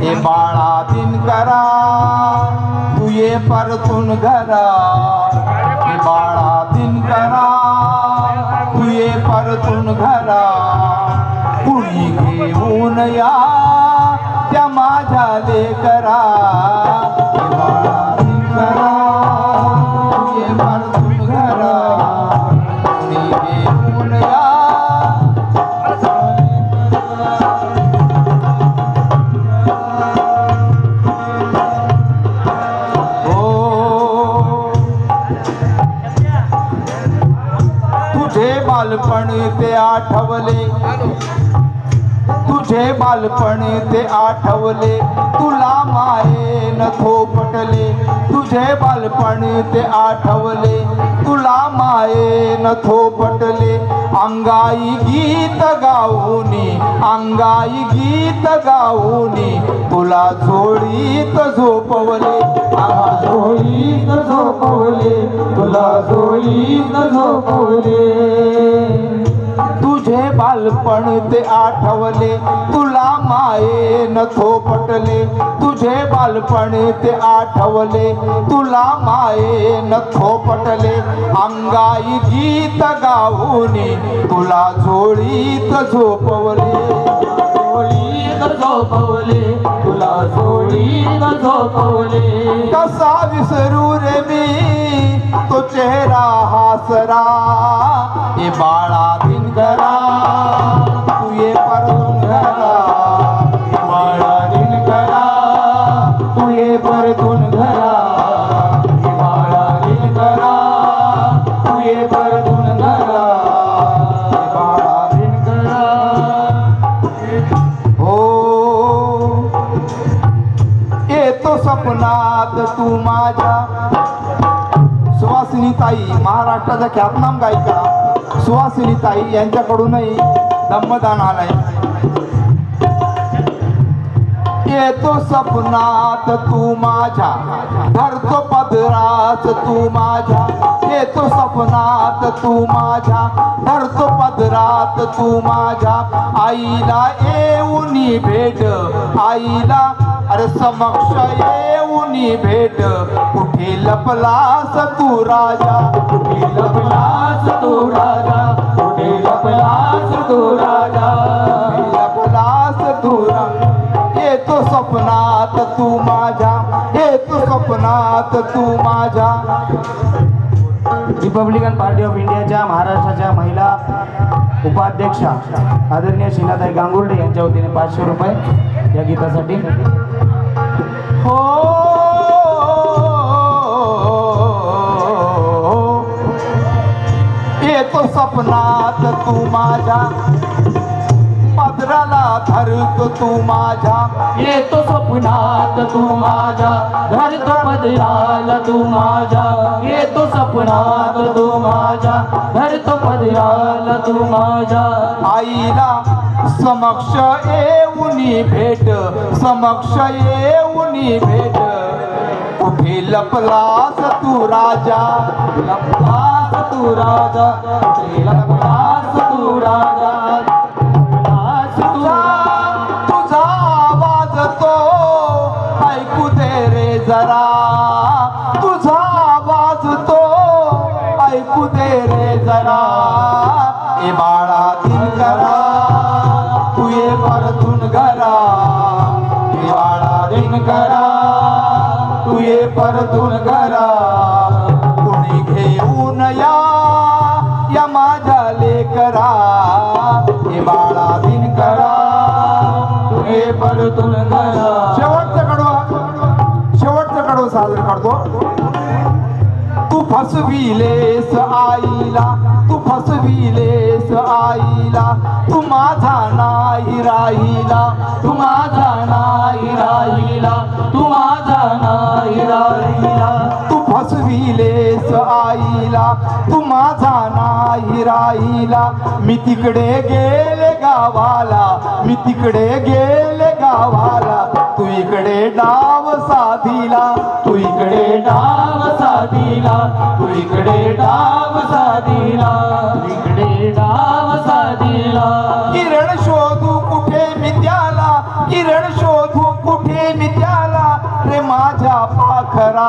ए बाळा दिनकरा तू ये परतून घरा, ए बाळा दिनकरा तू ये परतून घरा, कुणी घेऊन या त्या माझ्या लेकरा, ए बाळा दिनकरा तू ये परतून घरा, कुणी घेऊन या. तुझे बालपण ते आठवले, तुझे बालपण ते आठवले, तुला मायेन थोपटले, तुझे बालपण ते आठवले, तुला मायेन थोपटले, अंगाई गीत गाऊनी, अंगाई गीत गाऊनी, तुला झोळीत झोपवले, झोळीत झोपवले, तुला झोळीत झोपवले. तुझे बालपण ते आठवले, तुला मायेन थोपटले, तुझे बालपण ते आठवले, तुला मायेन थोपटले, अंगाई गीत गाऊनी, तुला झोळीत झोपवले, झोळीत झोपवले, तुला झोळीत झोपवले. कसा विसरू रे मी तो चेहरा हासरा, ए बाळा दिनकरा तू ये परतून घरा, ए बाळा दिनकरा तू ये परतून घरा, ए बाळा दिनकरा तू ये परतून घरा, ए बाळा दिनकरा. हो येतो सपनात तू माझ्या. सुवासिनी ताई महाराष्ट्राच्या ख्यातनाम गायिका सुवासिनी ताई यांच्याकडूनही दम्मदान आलाय. येतो सपनात तू माझ्या, धरतो पदरात तू माझ्या, येतो सपनात तू माझ्या, धरतो पदरात तू माझ्या, आईला येऊनी भेट, आईला अरे समक्ष येऊनी भेट, कुठे लपलास तू राजा, कुठे लपलास तू राजा, कुठे लपलास तू राजा, कुठे लपलास तू राजा. येतो स्वप्नात तू माझ्या, येतो स्वप्नात तू माझ्या. रिपब्लिकन पार्टी ऑफ इंडियाच्या महाराष्ट्राच्या महिला उपाध्यक्षा आदरणीय शीलाताई गांगुर्डे यांच्या वतीने 500 रुपये या गीतासाठी. हो येतो सपनात तू माझ्या, पदराला धरतो तू माझ्या, येतो स्वप्नात तू माझ्या, धरतो पदराला तू माझ्या, येतो स्वप्नात तू माझ्या, धरतो पदराला तू माझ्या. आईला समक्ष येऊनी भेट, समक्ष येऊनी भेट, कुठे लपलास तू राजा, लपलास तू राजा, कुठे लपलास तू राजा, तुझा आवाज तो ऐकू दे रे जरा, तुझा आवाज तो ऐकू दे रे जरा, ए बाळा दिनकरा तू ये परतून घरा, ए बाळा दिनकरा तू ये परतून घरा, कोणी घेऊन या माझ्या लेकरा, ए बाळा दिनकरा तू ये परतून घरा. शेवटचं कडवं साजरं करतो. तू फसविलेस आईला, तू फसविलेस आईला, तू माझा नाही राहिला, तू माझा नाही राहिला, तू माझा नाही राहिला, तू फसविलेस आईला तू माझा नाही राहिला मी तिकडे गेले गावाला मी तिकडे गेले गावाला तू इकडे डाव साधिला तू इकडे डाव साधिला तू इकडे डाव साधिला तू इकडे डाव साधिला किरण शोधू कुठे मी त्याला किरण शोधू कुठे मी त्याला रे माझ्या पाखरा